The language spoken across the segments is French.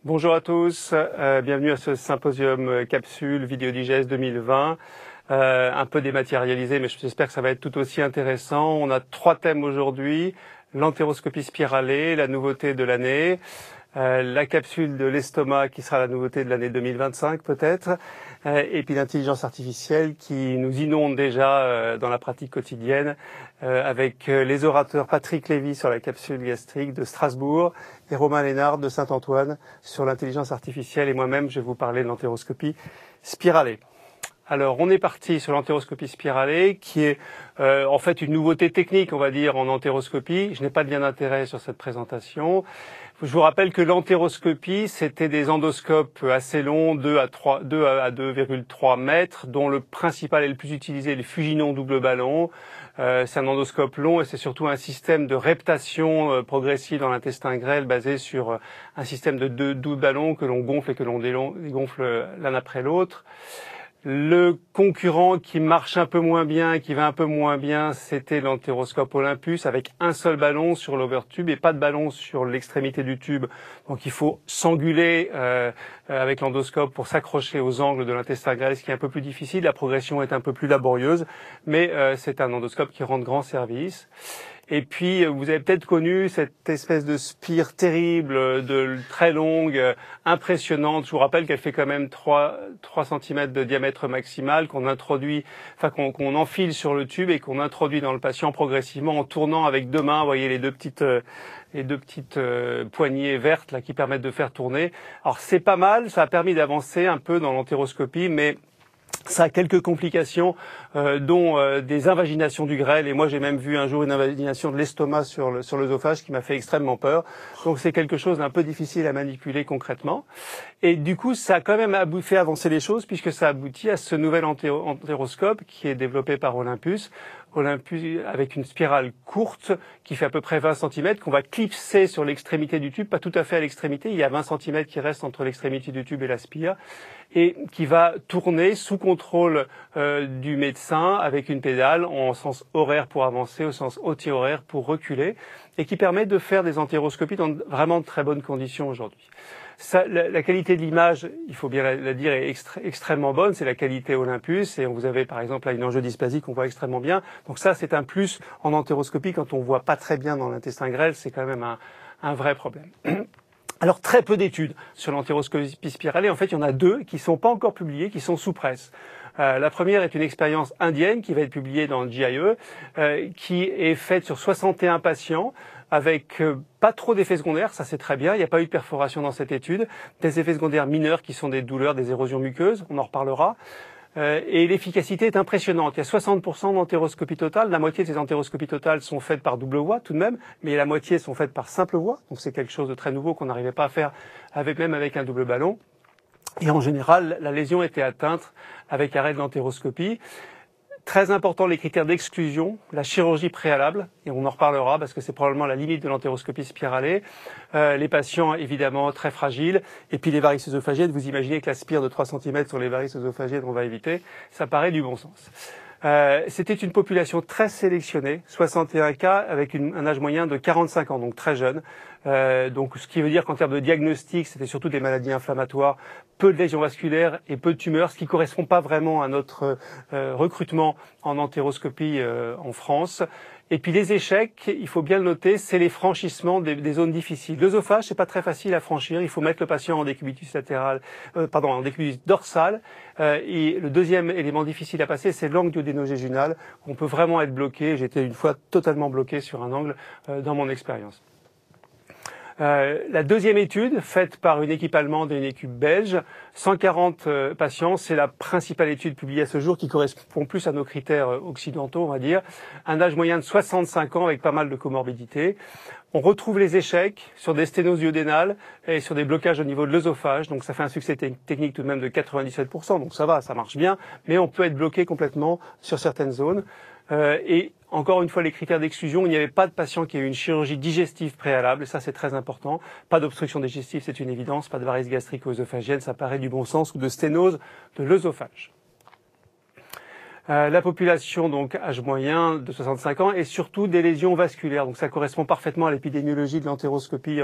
Bonjour à tous, bienvenue à ce symposium capsule Vidéodigest 2020. Un peu dématérialisé, mais j'espère que ça va être tout aussi intéressant. On a 3 thèmes aujourd'hui: l'entéroscopie spiralée, la nouveauté de l'année, la capsule de l'estomac qui sera la nouveauté de l'année 2025 peut-être, et puis l'intelligence artificielle qui nous inonde déjà dans la pratique quotidienne avec les orateurs Patrick Lévy sur la capsule gastrique de Strasbourg et Romain Lénard de Saint-Antoine sur l'intelligence artificielle, et moi-même je vais vous parler de l'entéroscopie spiralée. Alors, on est parti sur l'entéroscopie spiralée, qui est en fait une nouveauté technique, on va dire, en entéroscopie. Je n'ai pas de lien d'intérêt sur cette présentation. Je vous rappelle que l'entéroscopie, c'était des endoscopes assez longs, 2 à 2,3 mètres, dont le principal et le plus utilisé est le Fujinon double ballon. C'est un endoscope long et c'est surtout un système de reptation progressive dans l'intestin grêle basé sur un système de 2 doubles ballons que l'on gonfle et que l'on dégonfle l'un après l'autre. Le concurrent qui marche un peu moins bien, qui va un peu moins bien, c'était l'entéroscope Olympus avec un seul ballon sur l'overtube et pas de ballon sur l'extrémité du tube. Donc il faut s'enguler avec l'endoscope pour s'accrocher aux angles de l'intestin grêle, ce qui est un peu plus difficile. La progression est un peu plus laborieuse, mais c'est un endoscope qui rend grand service. Et puis, vous avez peut-être connu cette espèce de spire terrible, très longue, impressionnante. Je vous rappelle qu'elle fait quand même 3 cm de diamètre maximal, qu'on enfile sur le tube et qu'on introduit dans le patient progressivement en tournant avec 2 mains. Vous voyez les deux petites poignées vertes là qui permettent de faire tourner. Alors c'est pas mal, ça a permis d'avancer un peu dans l'entéroscopie, mais ça a quelques complications, dont des invaginations du grêle. Et moi, j'ai même vu un jour une invagination de l'estomac sur l'œsophage qui m'a fait extrêmement peur. Donc, c'est quelque chose d'un peu difficile à manipuler concrètement. Et du coup, ça a quand même fait avancer les choses puisque ça aboutit à ce nouvel entéroscope qui est développé par Olympus avec une spirale courte qui fait à peu près 20 cm, qu'on va clipser sur l'extrémité du tube, pas tout à fait à l'extrémité, il y a 20 cm qui restent entre l'extrémité du tube et la spire, et qui va tourner sous contrôle du médecin avec une pédale en sens horaire pour avancer, au sens anti-horaire pour reculer, et qui permet de faire des entéroscopies dans vraiment de très bonnes conditions aujourd'hui. La qualité de l'image, il faut bien la dire, est extrêmement bonne. C'est la qualité Olympus. Et vous avez par exemple là une angiodysplasie qu'on voit extrêmement bien. Donc ça, c'est un plus en entéroscopie. Quand on voit pas très bien dans l'intestin grêle, c'est quand même un vrai problème. Alors très peu d'études sur l'entéroscopie spiralée. En fait, il y en a 2 qui sont pas encore publiées, qui sont sous presse. La première est une expérience indienne qui va être publiée dans le JIE, qui est faite sur 61 patients avec pas trop d'effets secondaires, ça c'est très bien, il n'y a pas eu de perforation dans cette étude, des effets secondaires mineurs qui sont des douleurs, des érosions muqueuses, on en reparlera. Et l'efficacité est impressionnante. Il y a 60% d'entéroscopie totale. La moitié de ces entéroscopies totales sont faites par double voie tout de même, mais la moitié sont faites par simple voie. Donc c'est quelque chose de très nouveau qu'on n'arrivait pas à faire même avec un double ballon. Et en général, la lésion était atteinte avec arrêt de l'entéroscopie. Très important, les critères d'exclusion, la chirurgie préalable, et on en reparlera parce que c'est probablement la limite de l'entéroscopie spiralée. Les patients, évidemment, très fragiles. Et puis les varices œsophagiennes, vous imaginez que la spire de 3 cm sur les varices œsophagiennes, on va éviter. Ça paraît du bon sens. C'était une population très sélectionnée, 61 cas avec un âge moyen de 45 ans, donc très jeune. Donc ce qui veut dire qu'en termes de diagnostic, c'était surtout des maladies inflammatoires, peu de lésions vasculaires et peu de tumeurs, ce qui correspond pas vraiment à notre recrutement en entéroscopie en France. Et puis les échecs, il faut bien le noter, c'est les franchissements des zones difficiles. L'œsophage, c'est pas très facile à franchir. Il faut mettre le patient en décubitus en décubitus dorsal. Et le deuxième élément difficile à passer, c'est l'angle duodénojejunal. On peut vraiment être bloqué. J'étais une fois totalement bloqué sur un angle dans mon expérience. La deuxième étude, faite par une équipe allemande et une équipe belge, 140 patients, c'est la principale étude publiée à ce jour qui correspond plus à nos critères occidentaux, on va dire. Un âge moyen de 65 ans avec pas mal de comorbidités. On retrouve les échecs sur des sténoses duodénales et sur des blocages au niveau de l'œsophage. Donc ça fait un succès technique tout de même de 97%. Donc ça va, ça marche bien. Mais on peut être bloqué complètement sur certaines zones. Et encore une fois, les critères d'exclusion, il n'y avait pas de patient qui ait eu une chirurgie digestive préalable, et ça c'est très important. Pas d'obstruction digestive, c'est une évidence, pas de varices gastriques ou œsophagiennes, ça paraît du bon sens, ou de sténose de l'œsophage. La population, donc âge moyen de 65 ans, et surtout des lésions vasculaires. Donc ça correspond parfaitement à l'épidémiologie de l'entéroscopie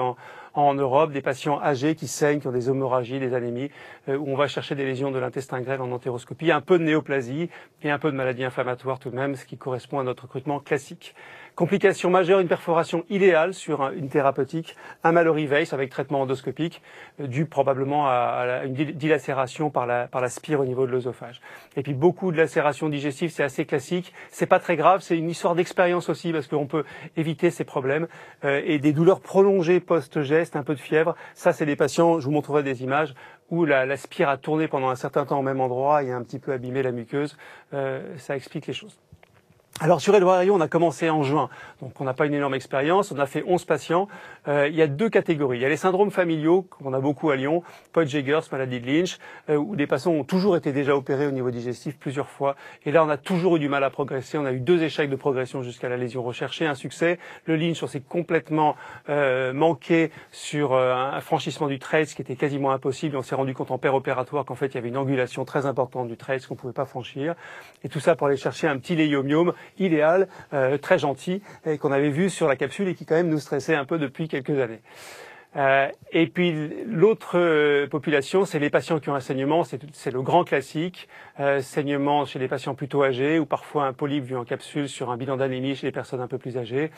en Europe, des patients âgés qui saignent, qui ont des hémorragies, des anémies, où on va chercher des lésions de l'intestin grêle en entéroscopie, un peu de néoplasie et un peu de maladie inflammatoire tout de même, ce qui correspond à notre recrutement classique. Complication majeure, une perforation idéale sur une thérapeutique, un Mallory Weiss avec traitement endoscopique, dû probablement à une dilacération par la spire au niveau de l'œsophage. Et puis beaucoup de lacérations digestives, c'est assez classique, c'est pas très grave, c'est une histoire d'expérience aussi parce qu'on peut éviter ces problèmes et des douleurs prolongées post-geste, un peu de fièvre. Ça, c'est des patients, je vous montrerai des images où la spire a tourné pendant un certain temps au même endroit et a un petit peu abîmé la muqueuse. Ça explique les choses. Alors sur Édouard Herriot, on a commencé en juin, donc on n'a pas une énorme expérience, on a fait 11 patients. Il y a deux catégories. Il y a les syndromes familiaux, qu'on a beaucoup à Lyon, Peutz-Jeghers, maladie de Lynch, où des patients ont toujours été déjà opérés au niveau digestif plusieurs fois. Et là, on a toujours eu du mal à progresser. On a eu 2 échecs de progression jusqu'à la lésion recherchée, un succès. Le Lynch, on s'est complètement manqué sur un franchissement du trace qui était quasiment impossible. On s'est rendu compte en péropératoire qu'en fait, il y avait une angulation très importante du trace qu'on ne pouvait pas franchir. Et tout ça pour aller chercher un petit léiomiome idéal, très gentil, et qu'on avait vu sur la capsule et qui quand même nous stressait un peu depuis quelques années. Et puis l'autre population, c'est les patients qui ont un saignement, c'est le grand classique, saignement chez les patients plutôt âgés ou parfois un polype vu en capsule sur un bilan d'anémie chez les personnes un peu plus âgées.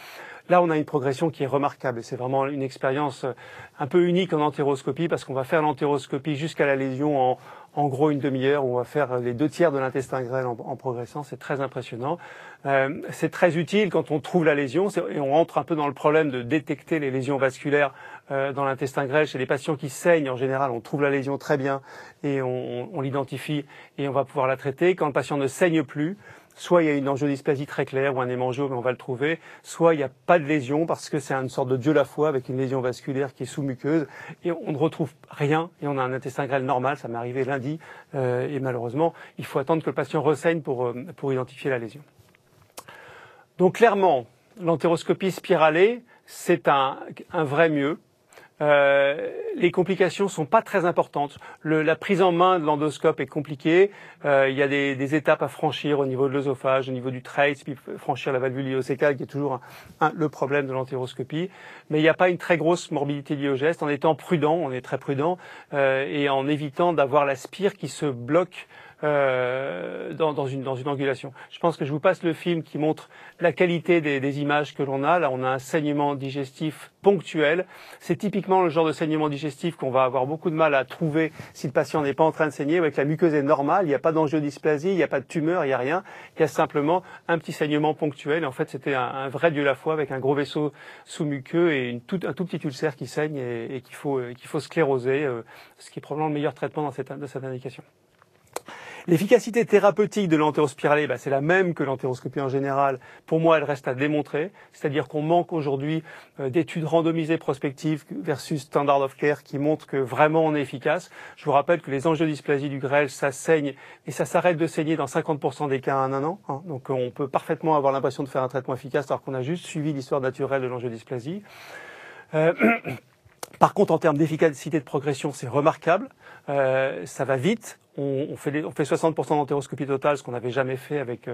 Là, on a une progression qui est remarquable et c'est vraiment une expérience un peu unique en entéroscopie parce qu'on va faire l'entéroscopie jusqu'à la lésion en gros une demi-heure, où on va faire les 2/3 de l'intestin grêle en progressant. C'est très impressionnant. C'est très utile quand on trouve la lésion et on rentre un peu dans le problème de détecter les lésions vasculaires dans l'intestin grêle. Chez les patients qui saignent, en général, on trouve la lésion très bien et on l'identifie et on va pouvoir la traiter. Quand le patient ne saigne plus, soit il y a une angiodysplasie très claire ou un hémangiome, mais on va le trouver, soit il n'y a pas de lésion parce que c'est une sorte de Dieu la foi avec une lésion vasculaire qui est sous-muqueuse et on ne retrouve rien et on a un intestin grêle normal. Ça m'est arrivé lundi et malheureusement, il faut attendre que le patient ressaigne pour identifier la lésion. Donc clairement, l'entéroscopie spiralée, c'est un vrai mieux. Les complications sont pas très importantes. La prise en main de l'endoscope est compliquée. Il y a des étapes à franchir au niveau de l'œsophage, au niveau du trace, puis franchir la valvule iléocécale qui est toujours le problème de l'entéroscopie. Mais il n'y a pas une très grosse morbidité liée au geste. En étant prudent, on est très prudent, et en évitant d'avoir la spire qui se bloque dans une angulation. Je pense que je vous passe le film qui montre la qualité des images que l'on a. Là, on a un saignement digestif ponctuel. C'est typiquement le genre de saignement digestif qu'on va avoir beaucoup de mal à trouver si le patient n'est pas en train de saigner, avec la muqueuse est normale, il n'y a pas d'angiodysplasie, il n'y a pas de tumeur, il n'y a rien. Il y a simplement un petit saignement ponctuel. Et en fait, c'était un vrai Dieu la foi avec un gros vaisseau sous-muqueux et un tout petit ulcère qui saigne et qu'il faut scléroser, ce qui est probablement le meilleur traitement dans cette indication. L'efficacité thérapeutique de l'entérospiralée, c'est la même que l'entéroscopie en général. Pour moi, elle reste à démontrer. C'est-à-dire qu'on manque aujourd'hui d'études randomisées prospectives versus standard of care qui montrent que vraiment on est efficace. Je vous rappelle que les angiodysplasies du grêle, ça saigne et ça s'arrête de saigner dans 50% des cas en un an. Donc on peut parfaitement avoir l'impression de faire un traitement efficace alors qu'on a juste suivi l'histoire naturelle de l'angiodysplasie. Par contre, en termes d'efficacité de progression, c'est remarquable. Ça va vite. On fait 60% d'entéroscopie totale, ce qu'on n'avait jamais fait avec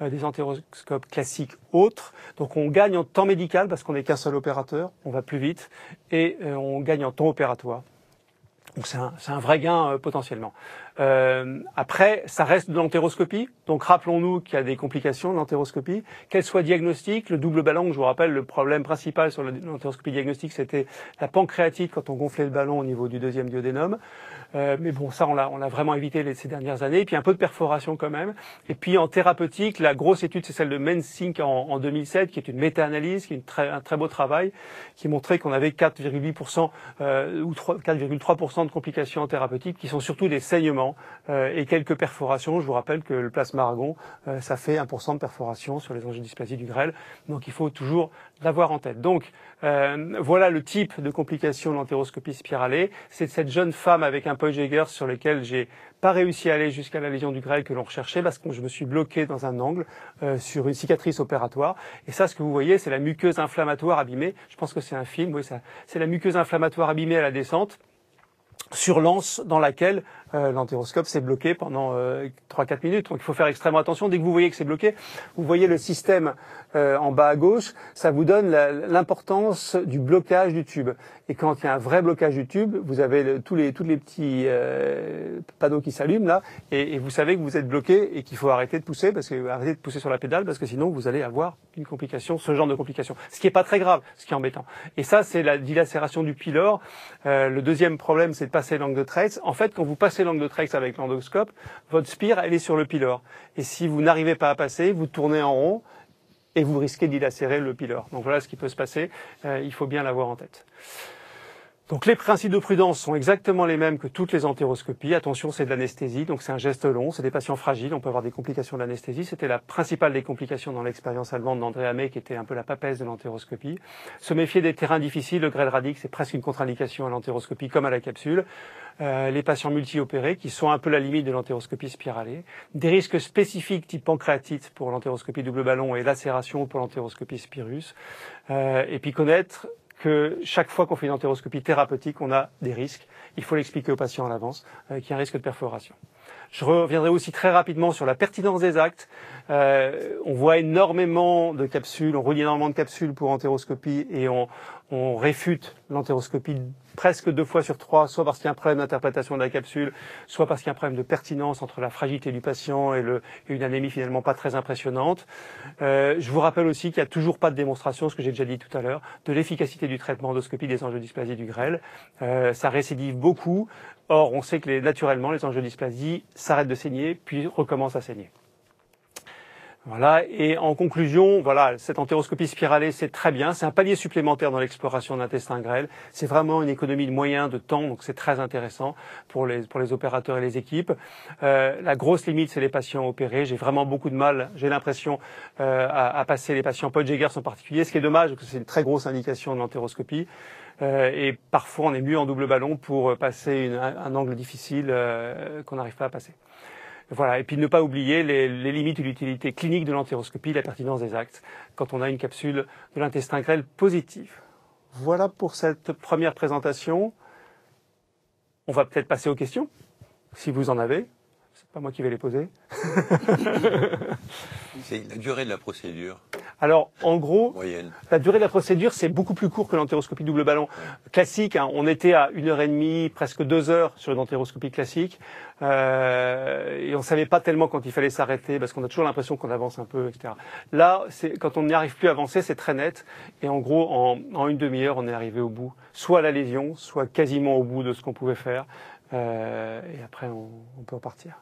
des entéroscopes classiques autres. Donc on gagne en temps médical parce qu'on n'est qu'un seul opérateur, on va plus vite, et on gagne en temps opératoire. Donc c'est un vrai gain potentiellement. Après, ça reste de l'entéroscopie. Donc rappelons-nous qu'il y a des complications de l'entéroscopie. Qu'elles soient diagnostiques, le double ballon, je vous rappelle, le problème principal sur l'entéroscopie diagnostique, c'était la pancréatite quand on gonflait le ballon au niveau du deuxième duodénum. Mais bon, ça, on l'a vraiment évité ces dernières années. Et puis un peu de perforation quand même. Et puis en thérapeutique, la grosse étude, c'est celle de Mensink en 2007, qui est une méta-analyse, qui est un très beau travail, qui montrait qu'on avait 4,8% ou 4,3% de complications thérapeutiques, qui sont surtout des saignements et quelques perforations. Je vous rappelle que le plasma argon, ça fait 1% de perforation sur les angiodysplasies du grêle. Donc il faut toujours l'avoir en tête. Donc voilà le type de complications de l'entéroscopie spiralée. C'est cette jeune femme avec un Peutz-Jeghers sur lequel j'ai pas réussi à aller jusqu'à la lésion du grêle que l'on recherchait parce que je me suis bloqué dans un angle sur une cicatrice opératoire. Et ça, ce que vous voyez, c'est la muqueuse inflammatoire abîmée. Je pense que c'est un film. Oui, c'est la muqueuse inflammatoire abîmée à la descente sur l'anse dans laquelle l'entéroscope s'est bloqué pendant 3-4 minutes. Donc il faut faire extrêmement attention. Dès que vous voyez que c'est bloqué, vous voyez le système en bas à gauche, ça vous donne l'importance du blocage du tube. Et quand il y a un vrai blocage du tube, vous avez tous les petits panneaux qui s'allument là, et vous savez que vous êtes bloqué et qu'il faut arrêter de pousser, arrêter de pousser sur la pédale, parce que sinon vous allez avoir une complication, ce genre de complication. Ce qui est pas très grave, ce qui est embêtant. Et ça, c'est la dilacération du pylore. Le deuxième problème, c'est de passer l'angle de Treitz. En fait, quand vous passez l'angle de Treitz avec l'endoscope, votre spire, elle est sur le pylore. Et si vous n'arrivez pas à passer, vous tournez en rond et vous risquez de dilacérer le pylore. Donc voilà ce qui peut se passer. Il faut bien l'avoir en tête. Donc les principes de prudence sont exactement les mêmes que toutes les entéroscopies. Attention, c'est de l'anesthésie, donc c'est un geste long, c'est des patients fragiles, on peut avoir des complications de l'anesthésie. C'était la principale des complications dans l'expérience allemande d'Andrea May, qui était un peu la papesse de l'entéroscopie. Se méfier des terrains difficiles, le grêle radique, c'est presque une contre-indication à l'entéroscopie comme à la capsule. Les patients multi-opérés, qui sont un peu la limite de l'entéroscopie spiralée. Des risques spécifiques type pancréatite pour l'entéroscopie double ballon et lacération pour l'entéroscopie spirus. Et puis connaître que chaque fois qu'on fait une entéroscopie thérapeutique, on a des risques. Il faut l'expliquer aux patients à l'avance, qu'il y a un risque de perforation. Je reviendrai aussi très rapidement sur la pertinence des actes. On voit énormément de capsules, on relie énormément de capsules pour entéroscopie et on réfute l'entéroscopie presque 2 fois sur 3, soit parce qu'il y a un problème d'interprétation de la capsule, soit parce qu'il y a un problème de pertinence entre la fragilité du patient et une anémie finalement pas très impressionnante. Je vous rappelle aussi qu'il n'y a toujours pas de démonstration, ce que j'ai déjà dit tout à l'heure, de l'efficacité du traitement endoscopie des angiodysplasies du grêle. Ça récidive beaucoup. Or, on sait que naturellement, les angiodysplasies s'arrêtent de saigner, puis recommencent à saigner. Voilà. Et en conclusion, voilà, cette entéroscopie spiralée, c'est très bien. C'est un palier supplémentaire dans l'exploration de l'intestin grêle. C'est vraiment une économie de moyens, de temps, donc c'est très intéressant pour les opérateurs et les équipes. La grosse limite, c'est les patients opérés. J'ai vraiment beaucoup de mal, j'ai l'impression, à passer les patients Podgers en particulier. Ce qui est dommage, parce que c'est une très grosse indication de l'entéroscopie. Et parfois, on est mieux en double ballon pour passer un angle difficile qu'on n'arrive pas à passer. Voilà, et puis ne pas oublier les limites de l'utilité clinique de l'entéroscopie, la pertinence des actes, quand on a une capsule de l'intestin grêle positive. Voilà pour cette première présentation. On va peut-être passer aux questions, si vous en avez. C'est pas moi qui vais les poser. C'est la durée de la procédure. Alors, en gros, moyenne. La durée de la procédure, c'est beaucoup plus court que l'entéroscopie double ballon classique. Hein. On était à 1h30, presque 2 heures sur une entéroscopie classique. Et on savait pas tellement quand il fallait s'arrêter, parce qu'on a toujours l'impression qu'on avance un peu, etc. Là, quand on n'y arrive plus à avancer, c'est très net. Et en gros, en une demi-heure, on est arrivé au bout. Soit à la lésion, soit quasiment au bout de ce qu'on pouvait faire. Et après, on peut repartir.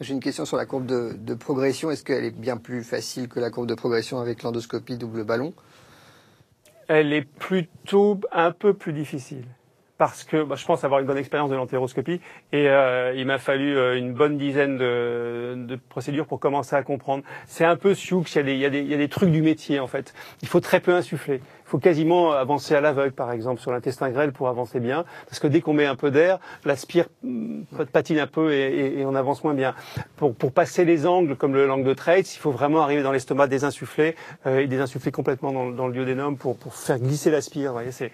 J'ai une question sur la courbe de progression. Est-ce qu'elle est bien plus facile que la courbe de progression avec l'endoscopie double ballon? Elle est plutôt un peu plus difficile. Parce que je pense avoir une bonne expérience de l'entéroscopie et il m'a fallu une bonne dizaine de procédures pour commencer à comprendre. C'est un peu sioux, il y a des trucs du métier en fait. Il faut très peu insuffler. Il faut quasiment avancer à l'aveugle, par exemple, sur l'intestin grêle pour avancer bien, parce que dès qu'on met un peu d'air, la spire patine un peu et on avance moins bien. Pour passer les angles, comme l'angle de Treitz, il faut vraiment arriver dans l'estomac désinsufflé et désinsuffler complètement dans le duodénum pour faire glisser la spire. Vous voyez, c'est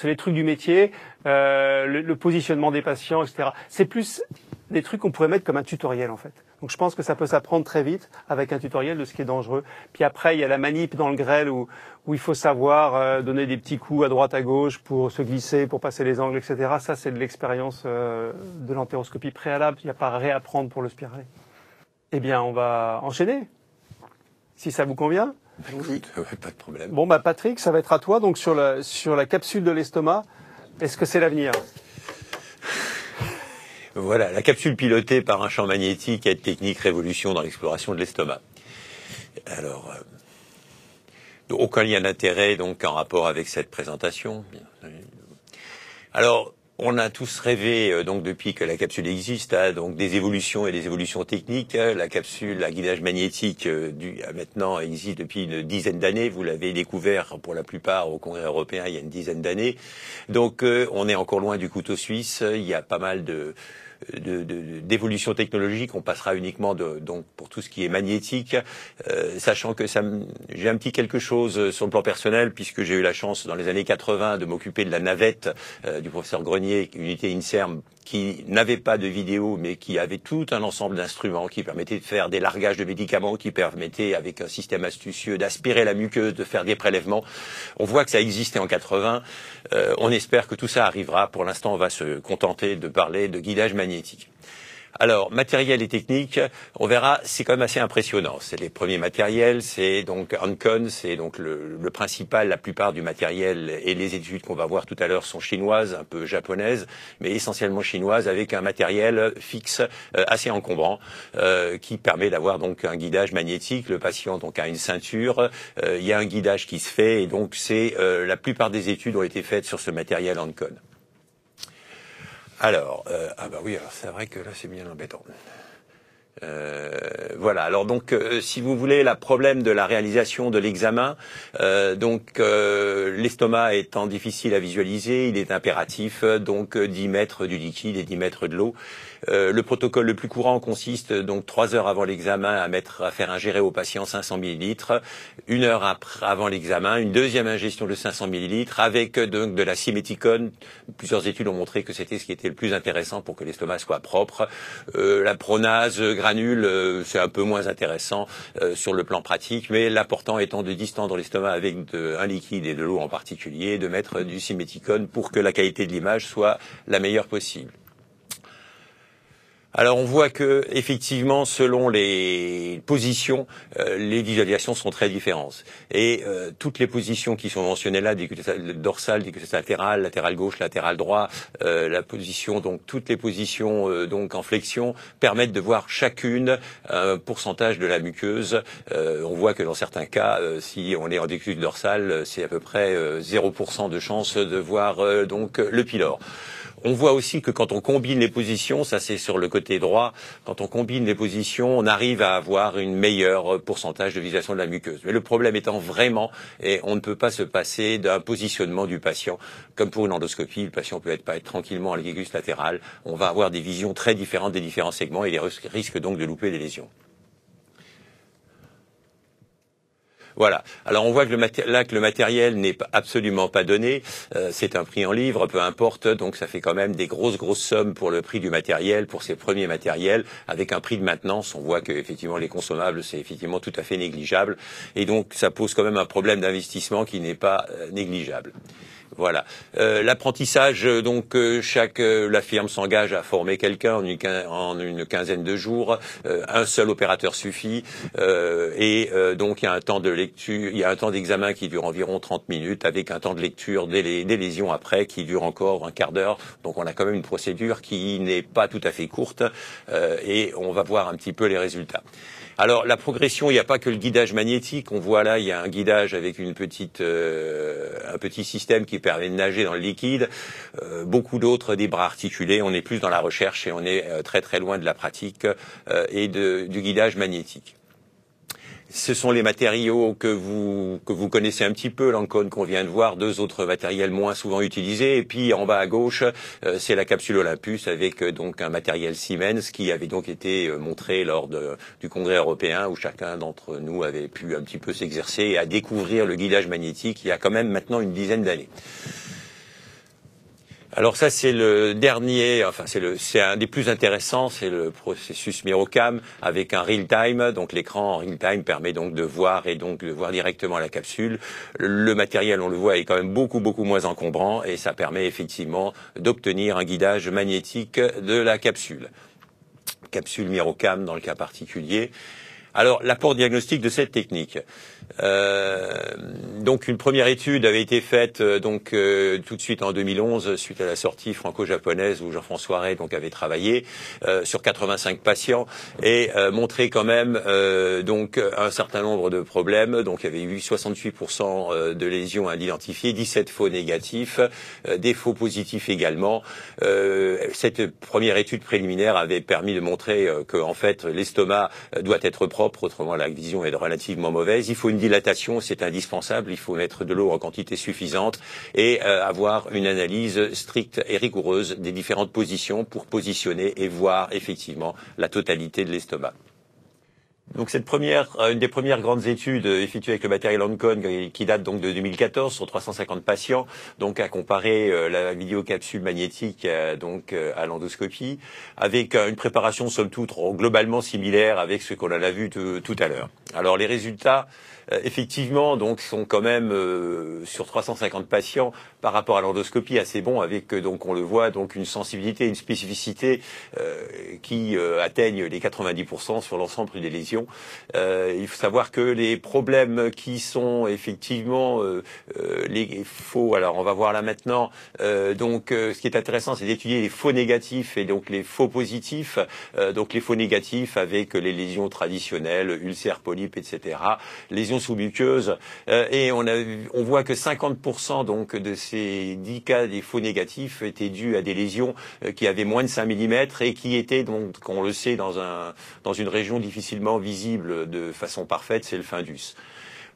les trucs du métier, le positionnement des patients, etc. C'est plus des trucs qu'on pourrait mettre comme un tutoriel en fait. Donc je pense que ça peut s'apprendre très vite avec un tutoriel de ce qui est dangereux. Puis après, il y a la manip dans le grêle où il faut savoir donner des petits coups à droite à gauche pour se glisser, pour passer les angles, etc. Ça, c'est de l'expérience de l'entéroscopie préalable. Il n'y a pas à réapprendre pour le spiraler. Eh bien, on va enchaîner, si ça vous convient. Oui. Pas de problème. Bon, Patrick, ça va être à toi. Donc sur la capsule de l'estomac, est-ce que c'est l'avenir ? Voilà, la capsule pilotée par un champ magnétique est technique révolution dans l'exploration de l'estomac. Alors, aucun lien d'intérêt donc en rapport avec cette présentation. Alors, on a tous rêvé donc depuis que la capsule existe, donc des évolutions et des évolutions techniques. La capsule à guidage magnétique maintenant existe depuis une dizaine d'années. Vous l'avez découvert pour la plupart au Congrès européen il y a une dizaine d'années. Donc, on est encore loin du couteau suisse. Il y a pas mal d'évolution technologique. On passera uniquement donc pour tout ce qui est magnétique, sachant que j'ai un petit quelque chose sur le plan personnel puisque j'ai eu la chance dans les années 80 de m'occuper de la navette du professeur Grenier, unité INSERM qui n'avait pas de vidéo, mais qui avait tout un ensemble d'instruments qui permettaient de faire des largages de médicaments, qui permettaient, avec un système astucieux, d'aspirer la muqueuse, de faire des prélèvements. On voit que ça existait en 80. On espère que tout ça arrivera. Pour l'instant, on va se contenter de parler de guidage magnétique. Alors, matériel et technique, on verra, c'est quand même assez impressionnant. C'est les premiers matériels, c'est donc Hancon, c'est donc le principal, la plupart du matériel et les études qu'on va voir tout à l'heure sont chinoises, un peu japonaises, mais essentiellement chinoises, avec un matériel fixe assez encombrant, qui permet d'avoir donc un guidage magnétique. Le patient donc a une ceinture, il y a un guidage qui se fait, et donc c'est la plupart des études ont été faites sur ce matériel Hancon. Alors, oui, alors c'est vrai que là c'est bien embêtant. Voilà. Alors donc, si vous voulez, le problème de la réalisation de l'examen, l'estomac étant difficile à visualiser, il est impératif donc d'y mettre du liquide et d'y mettre de l'eau. Le protocole le plus courant consiste donc 3 heures avant l'examen à faire ingérer au patient 500 millilitres, 1 heure avant l'examen, une deuxième ingestion de 500 millilitres avec donc de la siméticone. Plusieurs études ont montré que c'était ce qui était le plus intéressant pour que l'estomac soit propre. La pronase granule, c'est un peu moins intéressant sur le plan pratique, mais l'important étant de distendre l'estomac avec un liquide et de l'eau en particulier, de mettre du siméticone pour que la qualité de l'image soit la meilleure possible. Alors on voit que effectivement, selon les positions, les visualisations sont très différentes. Et toutes les positions qui sont mentionnées là, dorsale, latéral gauche, latéral droit, la position, donc toutes les positions donc en flexion permettent de voir chacune un pourcentage de la muqueuse. On voit que dans certains cas, si on est en déclus dorsal, c'est à peu près 0% de chance de voir donc le pylore. On voit aussi que quand on combine les positions, ça c'est sur le côté droit, quand on combine les positions, on arrive à avoir une meilleure pourcentage de visualisation de la muqueuse. Mais le problème étant vraiment, et on ne peut pas se passer d'un positionnement du patient. Comme pour une endoscopie, le patient peut pas être tranquillement en ligus latéral. On va avoir des visions très différentes des différents segments et il risque donc de louper des lésions. Voilà. Alors on voit que le matériel n'est absolument pas donné. C'est un prix en livres, peu importe. Donc ça fait quand même des grosses sommes pour le prix du matériel, pour ces premiers matériels, avec un prix de maintenance. On voit que effectivement les consommables c'est effectivement tout à fait négligeable, et donc ça pose quand même un problème d'investissement qui n'est pas négligeable. Voilà. L'apprentissage, donc la firme s'engage à former quelqu'un en une quinzaine de jours. Un seul opérateur suffit. Donc il y a un temps de lecture, il y a un temps d'examen qui dure environ 30 minutes, avec un temps de lecture des lésions après qui dure encore un quart d'heure. Donc on a quand même une procédure qui n'est pas tout à fait courte, et on va voir un petit peu les résultats. Alors la progression, il n'y a pas que le guidage magnétique. On voit là, il y a un guidage avec un petit système qui permet de nager dans le liquide. Beaucoup d'autres, des bras articulés. On est plus dans la recherche et on est très loin de la pratique et du guidage magnétique. Ce sont les matériaux que vous connaissez un petit peu, l'Hancon qu'on vient de voir, 2 autres matériels moins souvent utilisés, et puis en bas à gauche, c'est la capsule Olympus avec donc un matériel Siemens qui avait donc été montré lors du congrès européen où chacun d'entre nous avait pu un petit peu s'exercer et à découvrir le guidage magnétique il y a quand même maintenant une dizaine d'années. Alors ça c'est le dernier, enfin c'est un des plus intéressants, c'est le processus Mirocam avec un real time. Donc l'écran en real time permet donc de voir directement la capsule. Le matériel, on le voit, est quand même beaucoup moins encombrant et ça permet effectivement d'obtenir un guidage magnétique de la capsule. Capsule Mirocam dans le cas particulier. Alors, l'apport diagnostique de cette technique. Donc, une première étude avait été faite tout de suite en 2011 suite à la sortie franco-japonaise où Jean-François Ray avait travaillé sur 85 patients et montré quand même un certain nombre de problèmes. Donc, il y avait eu 68% de lésions identifiées, 17 faux négatifs, des faux positifs également. Cette première étude préliminaire avait permis de montrer que en fait l'estomac doit être propre. Autrement la vision est relativement mauvaise. Il faut une dilatation, c'est indispensable. Il faut mettre de l'eau en quantité suffisante et avoir une analyse stricte et rigoureuse des différentes positions pour positionner et voir effectivement la totalité de l'estomac. Donc une des premières grandes études effectuées avec le matériel Oncon qui date donc de 2014 sur 350 patients, donc à comparer la vidéocapsule magnétique à l'endoscopie, avec une préparation somme toute globalement similaire avec ce qu'on en a vu tout à l'heure. Alors les résultats effectivement donc sont quand même sur 350 patients par rapport à l'endoscopie assez bons, avec donc on le voit donc une sensibilité, une spécificité qui atteignent les 90% sur l'ensemble des lésions. Il faut savoir que les problèmes qui sont effectivement les faux, alors on va voir là maintenant, ce qui est intéressant c'est d'étudier les faux négatifs et donc les faux positifs, donc les faux négatifs avec les lésions traditionnelles, ulcères, polypes, etc., lésions sous-muqueuses, et on voit que 50% donc de ces 10 cas des faux négatifs étaient dus à des lésions qui avaient moins de 5 mm et qui étaient donc, on le sait, dans une région difficilement visible de façon parfaite, c'est le fundus.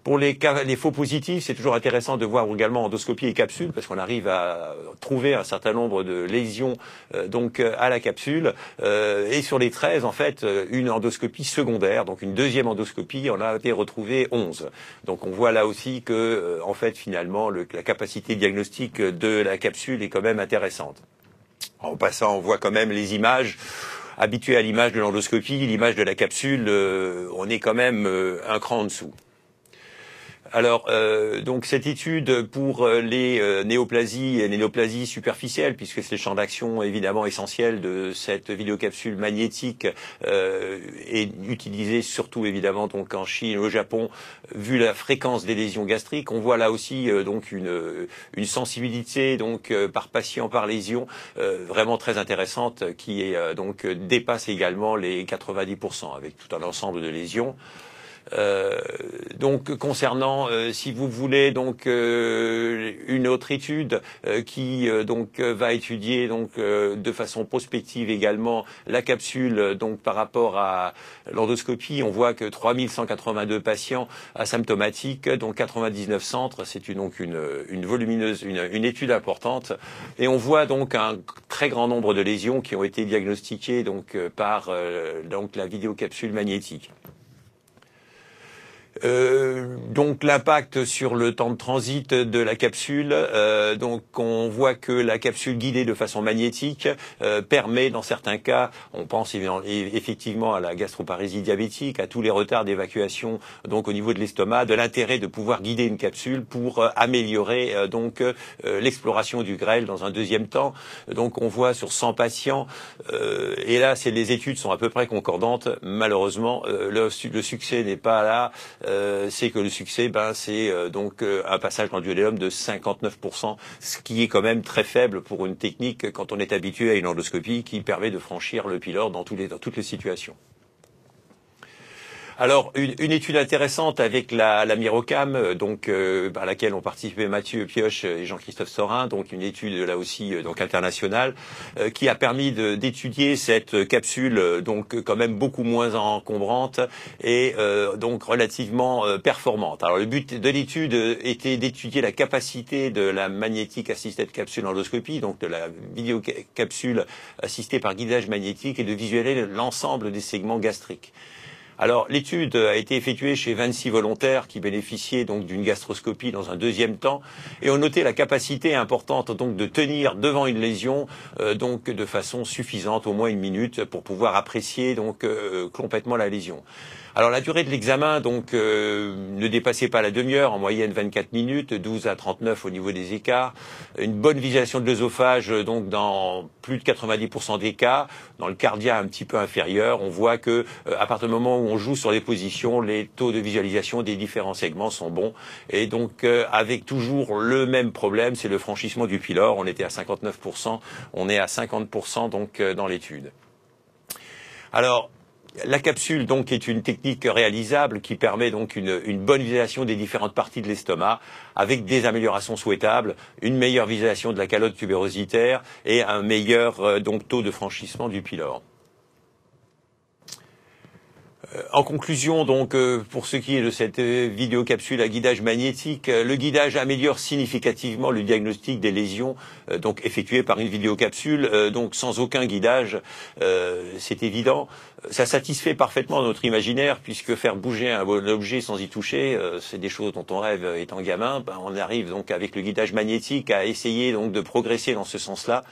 Pour les faux positifs, c'est toujours intéressant de voir également endoscopie et capsule, parce qu'on arrive à trouver un certain nombre de lésions à la capsule. Et sur les 13, en fait, une endoscopie secondaire, donc une deuxième endoscopie, on a été retrouvé 11. Donc on voit là aussi que, en fait, finalement, la capacité diagnostique de la capsule est quand même intéressante. En passant, on voit quand même les images. Habitué à l'image de l'endoscopie, l'image de la capsule, on est quand même un cran en dessous. Alors, donc cette étude pour les néoplasies et les néoplasies superficielles, puisque c'est le champ d'action évidemment essentiel de cette vidéocapsule magnétique, est utilisée surtout évidemment donc en Chine, au Japon, vu la fréquence des lésions gastriques. On voit là aussi donc une sensibilité donc par patient, par lésion, vraiment très intéressante, qui est donc dépasse également les 90% avec tout un ensemble de lésions. Donc concernant, si vous voulez, donc une autre étude qui va étudier donc de façon prospective également la capsule donc par rapport à l'endoscopie, on voit que 3182 patients asymptomatiques, dont 99 centres, c'est une volumineuse, une étude importante, et on voit donc un très grand nombre de lésions qui ont été diagnostiquées donc par la vidéocapsule magnétique. Donc l'impact sur le temps de transit de la capsule, donc on voit que la capsule guidée de façon magnétique permet dans certains cas, on pense effectivement à la gastroparésie diabétique, à tous les retards d'évacuation donc au niveau de l'estomac, de l'intérêt de pouvoir guider une capsule pour améliorer l'exploration du grêle dans un deuxième temps. Donc on voit sur 100 patients, et là les études sont à peu près concordantes, malheureusement le succès n'est pas là. C'est que le succès, c'est un passage dans le duodénum de 59%, ce qui est quand même très faible pour une technique quand on est habitué à une endoscopie qui permet de franchir le pylore dans toutes les situations. Alors, une étude intéressante avec la Mirocam, à laquelle ont participé Mathieu Pioche et Jean-Christophe Sorin, donc une étude là aussi internationale, qui a permis d'étudier cette capsule quand même beaucoup moins encombrante et donc relativement performante. Alors le but de l'étude était d'étudier la capacité de la magnétique assisted capsule endoscopie, donc de la vidéocapsule assistée par guidage magnétique, et de visualiser l'ensemble des segments gastriques. Alors, l'étude a été effectuée chez 26 volontaires qui bénéficiaient donc d'une gastroscopie dans un deuxième temps, et ont noté la capacité importante donc de tenir devant une lésion de façon suffisante, au moins 1 minute, pour pouvoir apprécier complètement la lésion. Alors la durée de l'examen ne dépassait pas la demi-heure, en moyenne 24 minutes, 12 à 39 au niveau des écarts, une bonne visualisation de l'œsophage dans plus de 90% des cas, dans le cardia un petit peu inférieur. On voit que à partir du moment où on joue sur les positions, les taux de visualisation des différents segments sont bons, et avec toujours le même problème, c'est le franchissement du pylore. On était à 59%, on est à 50% dans l'étude. Alors la capsule est une technique réalisable qui permet une bonne visualisation des différentes parties de l'estomac, avec des améliorations souhaitables, une meilleure visualisation de la calotte tubérositaire et un meilleur taux de franchissement du pylore. En conclusion, donc, pour ce qui est de cette vidéocapsule à guidage magnétique, le guidage améliore significativement le diagnostic des lésions, donc effectué par une vidéocapsule, donc sans aucun guidage, c'est évident. Ça satisfait parfaitement notre imaginaire, puisque faire bouger un objet sans y toucher, c'est des choses dont on rêve étant gamin. Ben, on arrive donc avec le guidage magnétique à essayer donc de progresser dans ce sens-là.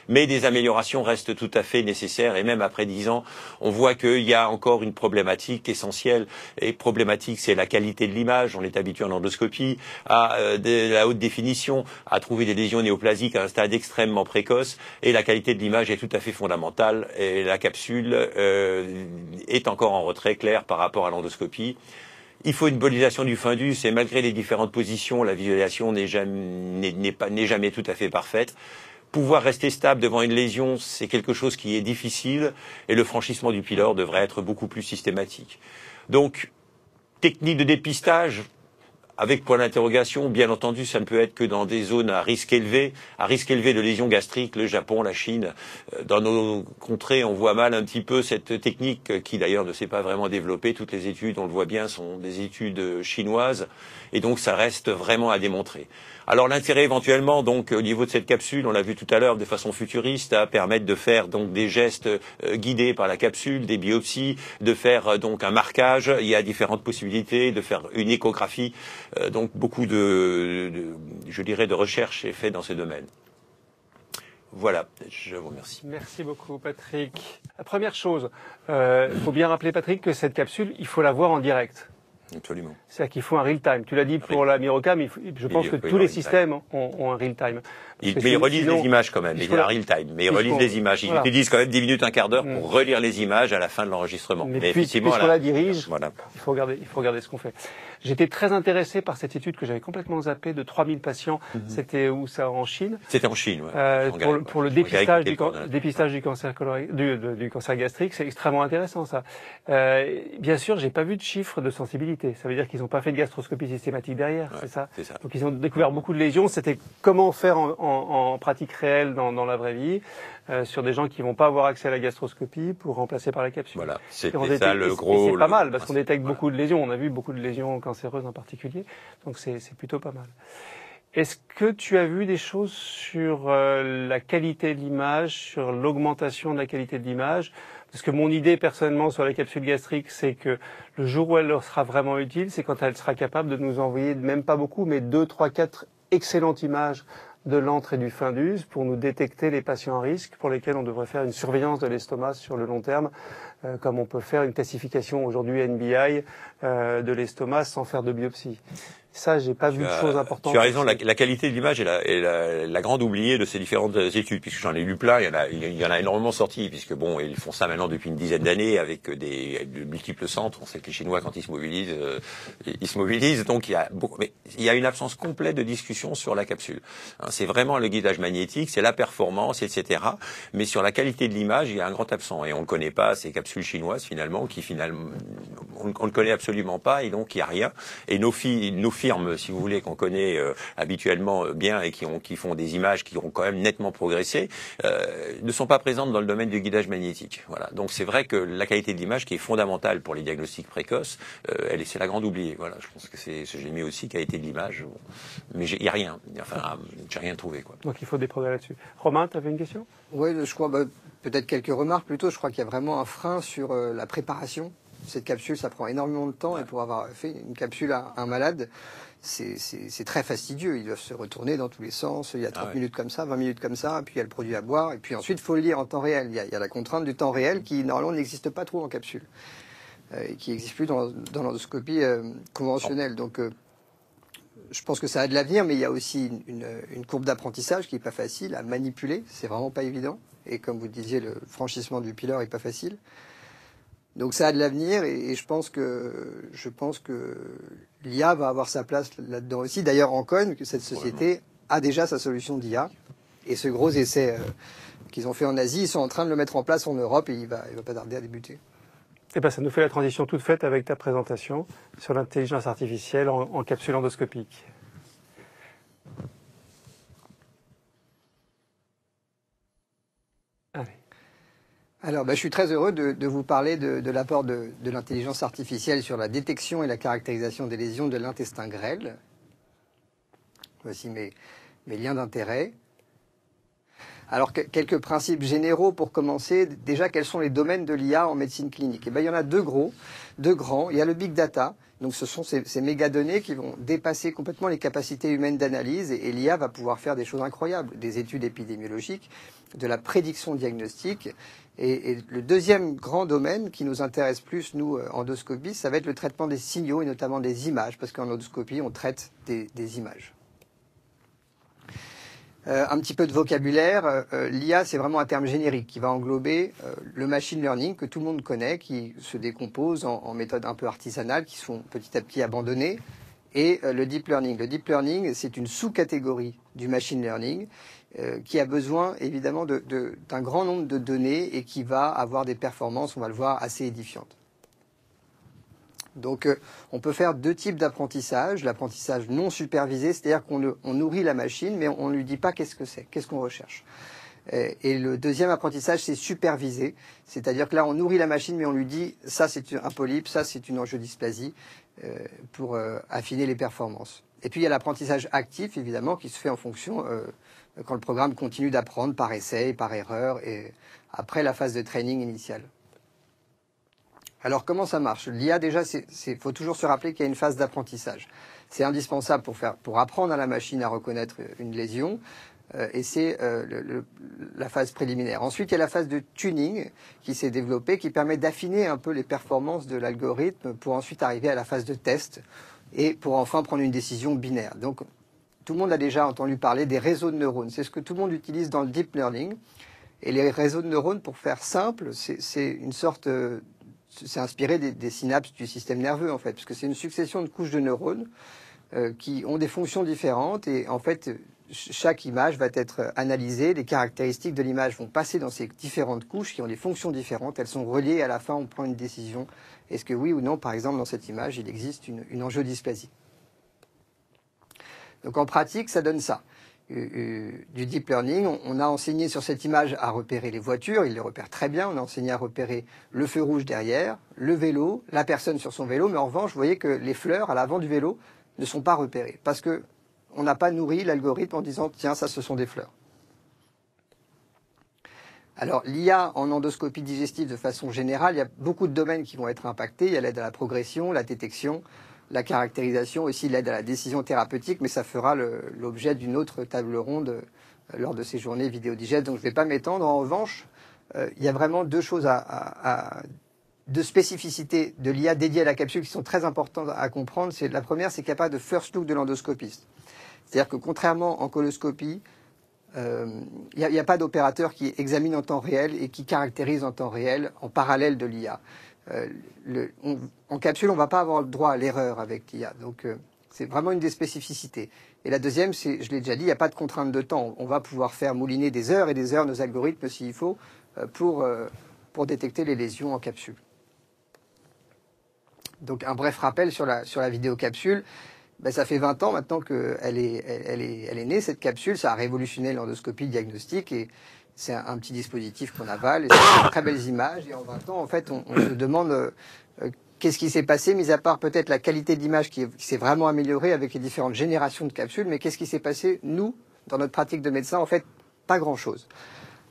Mais des améliorations restent tout à fait nécessaires, et même après 10 ans, on voit qu'il y a encore une problématique essentielle. Et problématique, c'est la qualité de l'image. On est habitué en endoscopie à de la haute définition, à trouver des lésions néoplasiques à un stade extrêmement précoce, et la qualité de l'image est tout à fait fondamentale. Et la capsule est encore en retrait clair par rapport à l'endoscopie. Il faut une modélisation du fundus, et malgré les différentes positions, la visualisation n'est jamais tout à fait parfaite. Pouvoir rester stable devant une lésion, c'est quelque chose qui est difficile, et le franchissement du pylore devrait être beaucoup plus systématique. Donc, technique de dépistage, avec point d'interrogation, bien entendu, ça ne peut être que dans des zones à risque élevé de lésions gastriques, le Japon, la Chine. Dans nos contrées, on voit mal un petit peu cette technique qui d'ailleurs ne s'est pas vraiment développée. Toutes les études, on le voit bien, sont des études chinoises, et donc ça reste vraiment à démontrer. Alors l'intérêt éventuellement, donc au niveau de cette capsule, on l'a vu tout à l'heure de façon futuriste, à permettre de faire donc des gestes guidés par la capsule, des biopsies, de faire donc un marquage. Il y a différentes possibilités de faire une échographie. Donc beaucoup je dirais, de recherche est fait dans ce domaine. Voilà, je vous remercie. Merci beaucoup, Patrick. La première chose, faut bien rappeler, Patrick, que cette capsule, il faut la voir en direct. Absolument. C'est-à-dire qu'il faut un real time. Tu l'as dit pour la Mirocam, je pense que tous les systèmes ont un real time. Mais ils relisent les images quand même, il y a un real time. Mais ils relisent les images. Ils utilisent quand même 10 minutes, un quart d'heure pour relire les images à la fin de l'enregistrement. Mais effectivement, puisqu'on la dirige, voilà. il faut regarder ce qu'on fait. J'étais très intéressé par cette étude que j'avais complètement zappée de 3000 patients. C'était où ça, en Chine? C'était en Chine, ouais. Pour le dépistage du cancer du cancer gastrique, c'est extrêmement intéressant ça. Bien sûr, j'ai pas vu de chiffres de sensibilité. Ça veut dire qu'ils n'ont pas fait de gastroscopie systématique derrière, ouais, c'est ça? C'est ça. Donc ils ont découvert beaucoup de lésions. C'était comment faire en pratique réelle dans la vraie vie sur des gens qui vont pas avoir accès à la gastroscopie pour remplacer par la capsule. Voilà, c'était ça le gros. C'est pas mal parce qu'on détecte beaucoup de lésions. On a vu beaucoup de lésions cancéreuses en particulier, donc c'est plutôt pas mal. Est-ce que tu as vu des choses sur la qualité de l'image, sur l'augmentation de la qualité de l'image? Parce que mon idée personnellement sur la capsule gastrique, c'est que le jour où elle leur sera vraiment utile, c'est quand elle sera capable de nous envoyer, même pas beaucoup, mais 2, 3, 4 excellentes images de l'antre et du fundus pour nous détecter les patients à risque pour lesquels on devrait faire une surveillance de l'estomac sur le long terme, comme on peut faire une classification aujourd'hui NBI de l'estomac sans faire de biopsie. Ça, j'ai pas vu de choses importantes. Tu as raison, la qualité de l'image est la grande oubliée de ces différentes études, puisque j'en ai lu plein, il y en a énormément sorti, puisque bon, ils font ça maintenant depuis une dizaine d'années avec de multiples centres. On sait que les Chinois, quand ils se mobilisent, donc mais il y a une absence complète de discussion sur la capsule. C'est vraiment le guidage magnétique, c'est la performance, etc. Mais sur la qualité de l'image, il y a un grand absent, et on ne connaît pas ces capsules chinoises finalement, on ne connaît absolument pas, et donc il n'y a rien. Et nos firmes, si vous voulez, qu'on connaît habituellement bien et qui font des images qui ont quand même nettement progressé, ne sont pas présentes dans le domaine du guidage magnétique. Voilà. Donc c'est vrai que la qualité de l'image, qui est fondamentale pour les diagnostics précoces, c'est la grande oubliée. Voilà. Je pense que j'ai mis aussi qualité de l'image, bon. Mais il n'y a rien. Enfin, j'ai rien trouvé, quoi. Donc il faut des progrès là-dessus. Romain, tu avais une question? Oui, je crois, peut-être quelques remarques plutôt. Je crois qu'il y a vraiment un frein sur la préparation. Cette capsule, ça prend énormément de temps, et pour avoir fait une capsule à un malade, c'est très fastidieux. Ils doivent se retourner dans tous les sens. Il y a 30 minutes comme ça, 20 minutes comme ça, puis il y a le produit à boire, et puis ensuite il faut le lire en temps réel. Il y a la contrainte du temps réel qui normalement n'existe pas trop en capsule, et qui n'existe plus dans l'endoscopie conventionnelle. Donc je pense que ça a de l'avenir, mais il y a aussi une courbe d'apprentissage qui n'est pas facile à manipuler. C'est vraiment pas évident. Et comme vous disiez, le franchissement du pylore n'est pas facile. Donc ça a de l'avenir, et je pense que l'IA va avoir sa place là-dedans aussi. D'ailleurs, Ancon, que cette société a déjà sa solution d'IA, et ce gros essai qu'ils ont fait en Asie, ils sont en train de le mettre en place en Europe, et il va pas tarder à débuter. Eh ben, ça nous fait la transition toute faite avec ta présentation sur l'intelligence artificielle en capsule endoscopique. Allez. Alors, je suis très heureux de vous parler de l'apport de l'intelligence artificielle sur la détection et la caractérisation des lésions de l'intestin grêle. Voici mes liens d'intérêt. Alors, quelques principes généraux pour commencer. Déjà, quels sont les domaines de l'IA en médecine clinique? Il y en a deux grands. Il y a le big data. Donc, ce sont ces mégadonnées qui vont dépasser complètement les capacités humaines d'analyse. Et l'IA va pouvoir faire des choses incroyables, des études épidémiologiques, de la prédiction diagnostique. Et le deuxième grand domaine qui nous intéresse plus, nous, endoscopistes, ça va être le traitement des signaux et notamment des images, parce qu'en endoscopie, on traite des images. Un petit peu de vocabulaire. L'IA, c'est vraiment un terme générique qui va englober le machine learning que tout le monde connaît, qui se décompose en méthodes un peu artisanales, qui sont petit à petit abandonnées, et le deep learning. Le deep learning, c'est une sous-catégorie du machine learning qui a besoin évidemment d'un grand nombre de données et qui va avoir des performances, on va le voir, assez édifiantes. Donc, on peut faire deux types d'apprentissage. L'apprentissage non supervisé, c'est-à-dire qu'on nourrit la machine, mais on ne lui dit pas qu'est-ce que c'est, qu'est-ce qu'on recherche. Et le deuxième apprentissage, c'est supervisé, c'est-à-dire que là, on nourrit la machine, mais on lui dit, ça c'est un polype, ça c'est une angiodysplasie, pour affiner les performances. Et puis, il y a l'apprentissage actif, évidemment, qui se fait en fonction, quand le programme continue d'apprendre par essai, par erreur, et après la phase de training initiale. Alors, comment ça marche? L'IA, déjà, faut toujours se rappeler qu'il y a une phase d'apprentissage. C'est indispensable pour apprendre à la machine à reconnaître une lésion, et c'est la phase préliminaire. Ensuite, il y a la phase de tuning qui s'est développée, qui permet d'affiner un peu les performances de l'algorithme pour ensuite arriver à la phase de test et pour enfin prendre une décision binaire. Donc, tout le monde a déjà entendu parler des réseaux de neurones. C'est ce que tout le monde utilise dans le deep learning. Et les réseaux de neurones, pour faire simple, c'est une sorte... c'est inspiré des synapses du système nerveux, en fait, parce que c'est une succession de couches de neurones qui ont des fonctions différentes. Et en fait, chaque image va être analysée. Les caractéristiques de l'image vont passer dans ces différentes couches qui ont des fonctions différentes. Elles sont reliées et à la fin, on prend une décision. Est-ce que oui ou non, par exemple, dans cette image, il existe une angiodysplasie? Donc en pratique, ça donne ça. Du deep learning, on a enseigné sur cette image à repérer les voitures, il les repère très bien, on a enseigné à repérer le feu rouge derrière, le vélo, la personne sur son vélo, mais en revanche, vous voyez que les fleurs à l'avant du vélo ne sont pas repérées, parce que on n'a pas nourri l'algorithme en disant « tiens, ça, ce sont des fleurs ». Alors, l'IA en endoscopie digestive de façon générale, il y a beaucoup de domaines qui vont être impactés, il y a l'aide à la progression, la détection, la caractérisation, aussi l'aide à la décision thérapeutique, mais ça fera l'objet d'une autre table ronde lors de ces journées vidéo-digeste, donc je ne vais pas m'étendre. En revanche, il y a vraiment deux choses deux spécificités de l'IA dédiée à la capsule qui sont très importantes à comprendre. La première, c'est qu'il n'y a pas de first look de l'endoscopiste. C'est-à-dire que contrairement en coloscopie, il n'y a pas d'opérateur qui examine en temps réel et qui caractérise en temps réel en parallèle de l'IA. En capsule, on ne va pas avoir le droit à l'erreur avec l'IA. Donc, c'est vraiment une des spécificités. Et la deuxième, c'est, je l'ai déjà dit, il n'y a pas de contrainte de temps. On va pouvoir faire mouliner des heures et des heures nos algorithmes s'il faut pour détecter les lésions en capsule. Donc, un bref rappel sur la vidéocapsule. Ça fait 20 ans maintenant qu'elle est née, cette capsule. Ça a révolutionné l'endoscopie diagnostique et c'est un petit dispositif qu'on avale. Et c'est de très belles images. Et en 20 ans, en fait, on se demande qu'est-ce qui s'est passé, mis à part peut-être la qualité d'image qui s'est vraiment améliorée avec les différentes générations de capsules. Mais qu'est-ce qui s'est passé, nous, dans notre pratique de médecin? En fait, pas grand-chose.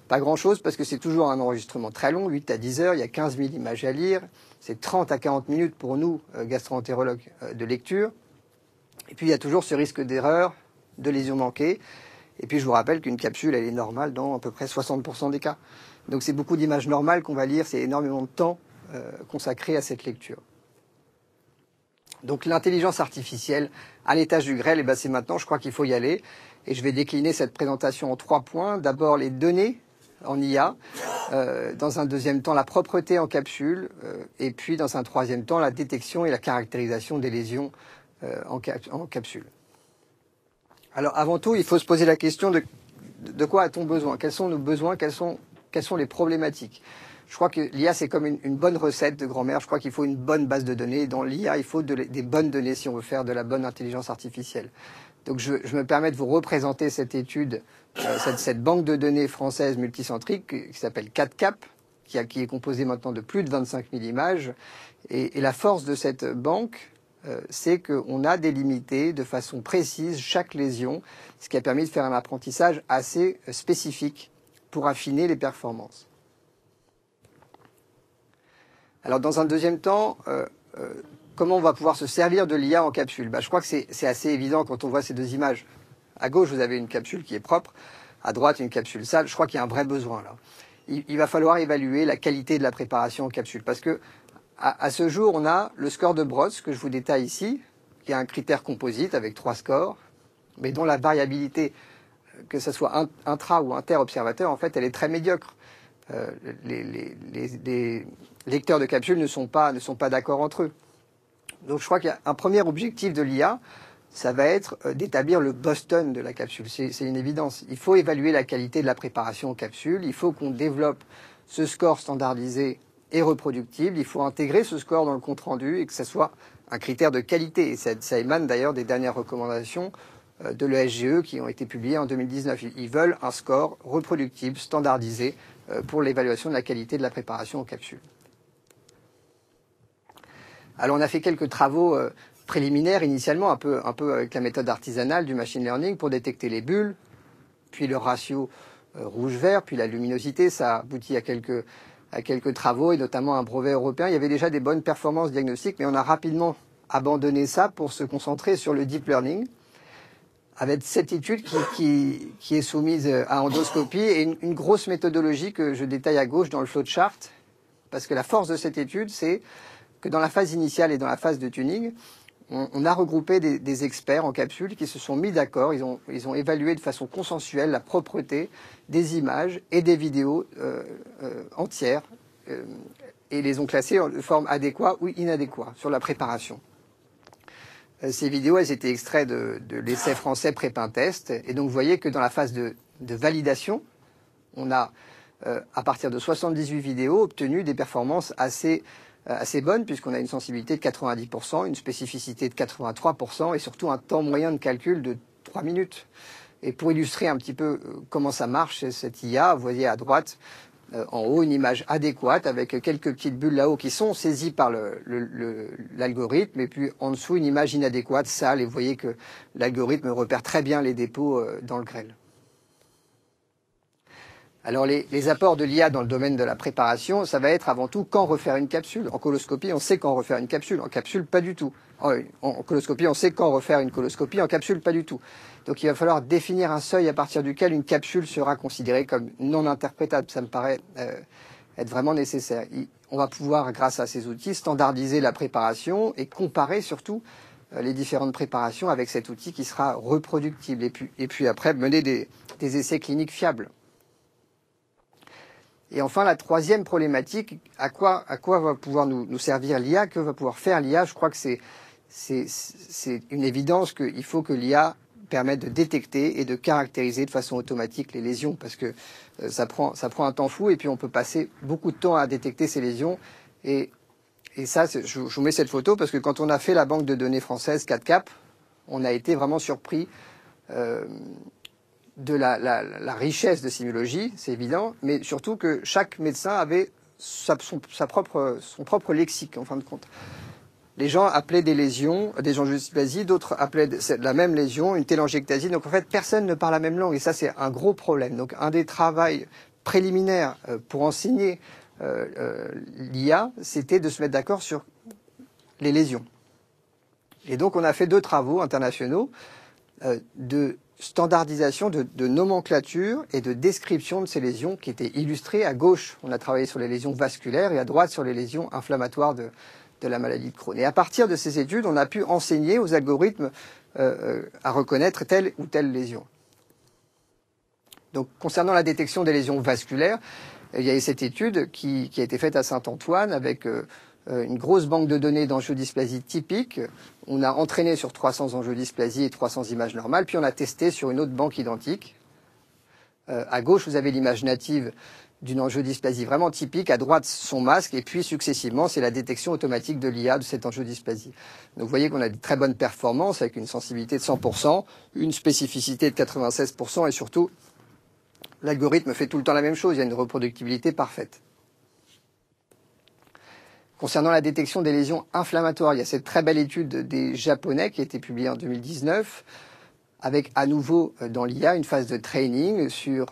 Pas grand-chose parce que c'est toujours un enregistrement très long, 8 à 10 heures. Il y a 15 000 images à lire. C'est 30 à 40 minutes pour nous, gastro-entérologues, de lecture. Et puis, il y a toujours ce risque d'erreur, de lésions manquées. Et puis, je vous rappelle qu'une capsule, elle est normale dans à peu près 60% des cas. Donc, c'est beaucoup d'images normales qu'on va lire. C'est énormément de temps consacré à cette lecture. Donc, l'intelligence artificielle à l'étage du grêle, c'est maintenant, je crois qu'il faut y aller. Et je vais décliner cette présentation en 3 points. D'abord, les données en IA. Dans un deuxième temps, la propreté en capsule. Et puis, dans un troisième temps, la détection et la caractérisation des lésions en capsule. Alors, avant tout, il faut se poser la question de quoi a-t-on besoin? Quels sont nos besoins? Quelles sont les problématiques? Je crois que l'IA, c'est comme une bonne recette de grand-mère. Je crois qu'il faut une bonne base de données. Dans l'IA, il faut des bonnes données si on veut faire de la bonne intelligence artificielle. Donc, je me permets de vous représenter cette étude, cette banque de données française multicentrique qui s'appelle 4CAP, qui est composée maintenant de plus de 25 000 images. Et la force de cette banque, c'est qu'on a délimité de façon précise chaque lésion, ce qui a permis de faire un apprentissage assez spécifique pour affiner les performances. Alors dans un deuxième temps, comment on va pouvoir se servir de l'IA en capsule? Je crois que c'est assez évident quand on voit ces deux images. À gauche, vous avez une capsule qui est propre, à droite, une capsule sale. Je crois qu'il y a un vrai besoin là. Il va falloir évaluer la qualité de la préparation en capsule, parce que à ce jour, on a le score de Brotz, que je vous détaille ici, qui est un critère composite avec 3 scores, mais dont la variabilité, que ce soit intra ou inter-observateur, en fait, elle est très médiocre. Les lecteurs de capsules ne sont pas d'accord entre eux. Donc je crois qu'il y a un premier objectif de l'IA, ça va être d'établir le Boston de la capsule. C'est une évidence. Il faut évaluer la qualité de la préparation en capsule, il faut qu'on développe ce score standardisé et reproductible, il faut intégrer ce score dans le compte-rendu et que ce soit un critère de qualité. Et ça émane d'ailleurs des dernières recommandations de l'ESGE qui ont été publiées en 2019. Ils veulent un score reproductible, standardisé, pour l'évaluation de la qualité de la préparation en capsule. Alors on a fait quelques travaux préliminaires initialement, un peu avec la méthode artisanale du machine learning pour détecter les bulles, puis le ratio rouge-vert, puis la luminosité. Ça a abouti à quelques travaux et notamment un brevet européen. Il y avait déjà des bonnes performances diagnostiques, mais on a rapidement abandonné ça pour se concentrer sur le deep learning, avec cette étude qui est soumise à endoscopie et une grosse méthodologie que je détaille à gauche dans le flowchart, parce que la force de cette étude, c'est que dans la phase initiale et dans la phase de tuning, on a regroupé des experts en capsule qui se sont mis d'accord, ils ont évalué de façon consensuelle la propreté des images et des vidéos entières et les ont classées de forme adéquate ou inadéquate sur la préparation. Ces vidéos, elles étaient extraites de l'essai français Prépintest. Et donc, vous voyez que dans la phase de validation, on a, à partir de 78 vidéos, obtenu des performances assez bonnes, puisqu'on a une sensibilité de 90%, une spécificité de 83%, et surtout un temps moyen de calcul de 3 minutes. Et pour illustrer un petit peu comment ça marche, cette IA, vous voyez à droite, en haut, une image adéquate avec quelques petites bulles là-haut qui sont saisies par l'algorithme, et puis en dessous, une image inadéquate, sale, et vous voyez que l'algorithme repère très bien les dépôts dans le grêle. Alors les apports de l'IA dans le domaine de la préparation, ça va être avant tout quand refaire une capsule. En coloscopie, on sait quand refaire une capsule. En capsule, pas du tout. En coloscopie, on sait quand refaire une coloscopie. En capsule, pas du tout. Donc il va falloir définir un seuil à partir duquel une capsule sera considérée comme non interprétable. Ça me paraît être vraiment nécessaire. On va pouvoir, grâce à ces outils, standardiser la préparation et comparer surtout les différentes préparations avec cet outil qui sera reproductible. Et puis après, mener des essais cliniques fiables. Et enfin, la troisième problématique, à quoi va pouvoir nous servir l'IA, que va pouvoir faire l'IA? Je crois que c'est une évidence qu'il faut que l'IA permette de détecter et de caractériser de façon automatique les lésions, parce que ça prend un temps fou, et puis on peut passer beaucoup de temps à détecter ces lésions. Et ça, je vous mets cette photo, parce que quand on a fait la banque de données française 4CAP, on a été vraiment surpris de la richesse de sémiologie, c'est évident, mais surtout que chaque médecin avait son propre lexique, en fin de compte. Les gens appelaient des lésions des angiodysplasies, d'autres appelaient la même lésion une télangiectasie. Donc en fait, personne ne parle la même langue, et ça c'est un gros problème. Donc un des travaux préliminaires pour enseigner l'IA, c'était de se mettre d'accord sur les lésions. Et donc on a fait 2 travaux internationaux de standardisation de nomenclature et de description de ces lésions qui étaient illustrées. À gauche, on a travaillé sur les lésions vasculaires, et à droite sur les lésions inflammatoires de la maladie de Crohn. Et à partir de ces études, on a pu enseigner aux algorithmes à reconnaître telle ou telle lésion. Donc, concernant la détection des lésions vasculaires, il y a eu cette étude qui a été faite à Saint-Antoine avec une grosse banque de données d'angiodysplasie typique. On a entraîné sur 300 angiodysplasies et 300 images normales, puis on a testé sur une autre banque identique. À gauche, vous avez l'image native d'une angiodysplasie vraiment typique, à droite son masque, et puis successivement c'est la détection automatique de l'IA de cette angiodysplasie. Donc vous voyez qu'on a de très bonnes performances avec une sensibilité de 100%, une spécificité de 96%, et surtout l'algorithme fait tout le temps la même chose, il y a une reproductibilité parfaite. Concernant la détection des lésions inflammatoires, il y a cette très belle étude des Japonais qui a été publiée en 2019, avec à nouveau dans l'IA une phase de training sur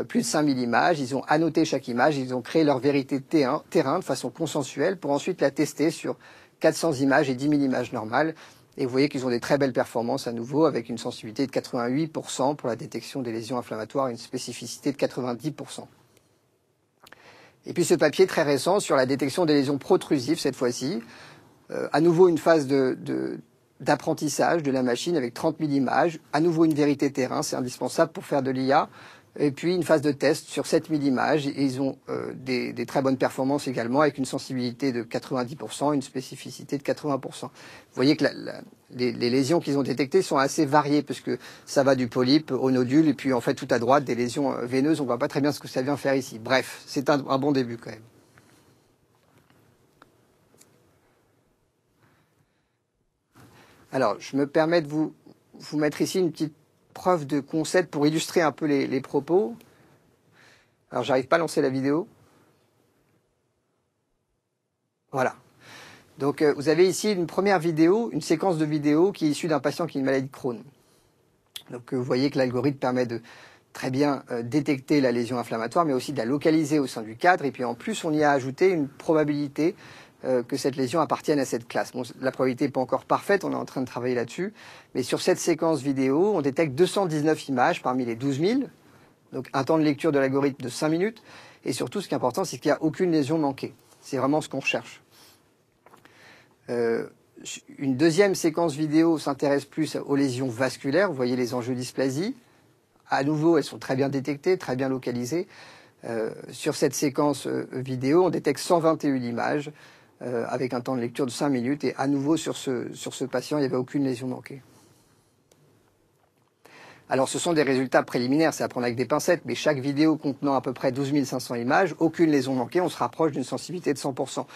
plus de 5000 images. Ils ont annoté chaque image, ils ont créé leur vérité de terrain de façon consensuelle pour ensuite la tester sur 400 images et 10 000 images normales. Et vous voyez qu'ils ont des très belles performances à nouveau avec une sensibilité de 88% pour la détection des lésions inflammatoires et une spécificité de 90%. Et puis ce papier très récent sur la détection des lésions protrusives cette fois-ci, à nouveau une phase d'apprentissage de la machine avec 30 000 images, à nouveau une vérité terrain, c'est indispensable pour faire de l'IA, et puis une phase de test sur 7 000 images, et ils ont des très bonnes performances également avec une sensibilité de 90%, une spécificité de 80%. Vous voyez que les lésions qu'ils ont détectées sont assez variées, parce que ça va du polype au nodule, et puis en fait tout à droite des lésions veineuses, on ne voit pas très bien ce que ça vient faire ici. Bref, c'est un bon début quand même. Alors, je me permets de vous mettre ici une petite preuve de concept pour illustrer un peu les propos. Alors, j'arrive pas à lancer la vidéo. Voilà. Donc, vous avez ici une première vidéo, une séquence de vidéo qui est issue d'un patient qui a une maladie de Crohn. Donc, vous voyez que l'algorithme permet de très bien détecter la lésion inflammatoire, mais aussi de la localiser au sein du cadre. Et puis, en plus, on y a ajouté une probabilité que cette lésion appartienne à cette classe. Bon, la probabilité n'est pas encore parfaite, on est en train de travailler là-dessus. Mais sur cette séquence vidéo, on détecte 219 images parmi les 12 000. Donc un temps de lecture de l'algorithme de 5 minutes. Et surtout, ce qui est important, c'est qu'il n'y a aucune lésion manquée. C'est vraiment ce qu'on recherche. Une deuxième séquence vidéo s'intéresse plus aux lésions vasculaires. Vous voyez les angiodysplasies. À nouveau, elles sont très bien détectées, très bien localisées. Sur cette séquence vidéo, on détecte 121 images. Avec un temps de lecture de 5 minutes. Et à nouveau, sur ce patient, il n'y avait aucune lésion manquée. Alors, ce sont des résultats préliminaires, c'est à prendre avec des pincettes, mais chaque vidéo contenant à peu près 12 500 images, aucune lésion manquée, on se rapproche d'une sensibilité de 100%.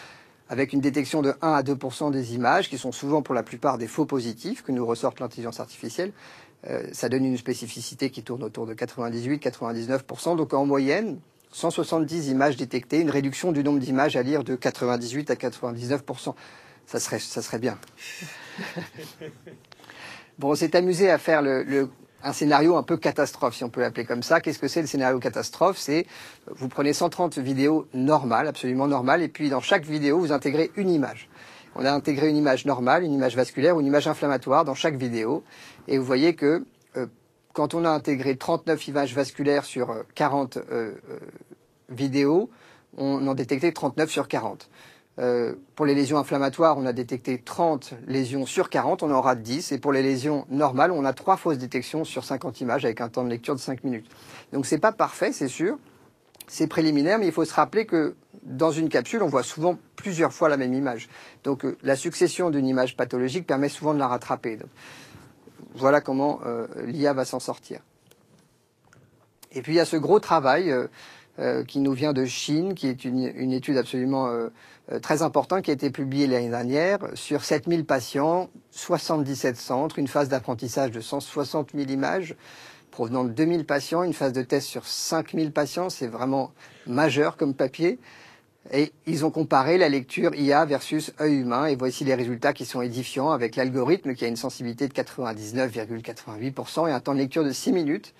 Avec une détection de 1 à 2% des images, qui sont souvent pour la plupart des faux positifs, que nous ressorte l'intelligence artificielle, ça donne une spécificité qui tourne autour de 98-99%. Donc, en moyenne, 170 images détectées, une réduction du nombre d'images à lire de 98 à 99%. Ça serait bien. Bon, on s'est amusé à faire un scénario un peu catastrophe, si on peut l'appeler comme ça. Qu'est-ce que c'est le scénario catastrophe? C'est, vous prenez 130 vidéos normales, absolument normales, et puis dans chaque vidéo, vous intégrez une image. On a intégré une image normale, une image vasculaire ou une image inflammatoire dans chaque vidéo. Et vous voyez que quand on a intégré 39 images vasculaires sur 40 vidéos, on en détectait 39 sur 40. Pour les lésions inflammatoires, on a détecté 30 lésions sur 40, on en rate 10. Et pour les lésions normales, on a 3 fausses détections sur 50 images avec un temps de lecture de 5 minutes. Donc c'est pas parfait, c'est sûr. C'est préliminaire, mais il faut se rappeler que dans une capsule, on voit souvent plusieurs fois la même image. Donc la succession d'une image pathologique permet souvent de la rattraper. Donc, voilà comment l'IA va s'en sortir. Et puis il y a ce gros travail qui nous vient de Chine, qui est une étude absolument très importante, qui a été publiée l'année dernière sur 7000 patients, 77 centres, une phase d'apprentissage de 160 000 images provenant de 2000 patients, une phase de test sur 5000 patients, c'est vraiment majeur comme papier. Et ils ont comparé la lecture IA versus œil humain, et voici les résultats qui sont édifiants avec l'algorithme qui a une sensibilité de 99,88% et un temps de lecture de 6 minutes.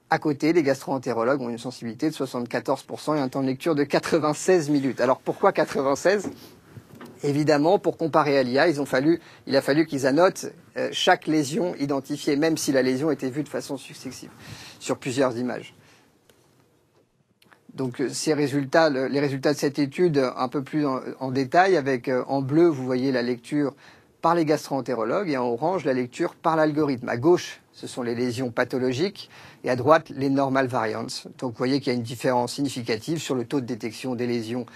À côté, les gastro-entérologues ont une sensibilité de 74% et un temps de lecture de 96 minutes. Alors pourquoi 96 ? Évidemment, pour comparer à l'IA, il a fallu qu'ils annotent chaque lésion identifiée, même si la lésion était vue de façon successive, sur plusieurs images. Donc ces résultats, les résultats de cette étude un peu plus en détail, avec en bleu, vous voyez la lecture par les gastro-entérologues et en orange, la lecture par l'algorithme. À gauche, ce sont les lésions pathologiques et à droite, les normal variants. Donc vous voyez qu'il y a une différence significative sur le taux de détection des lésions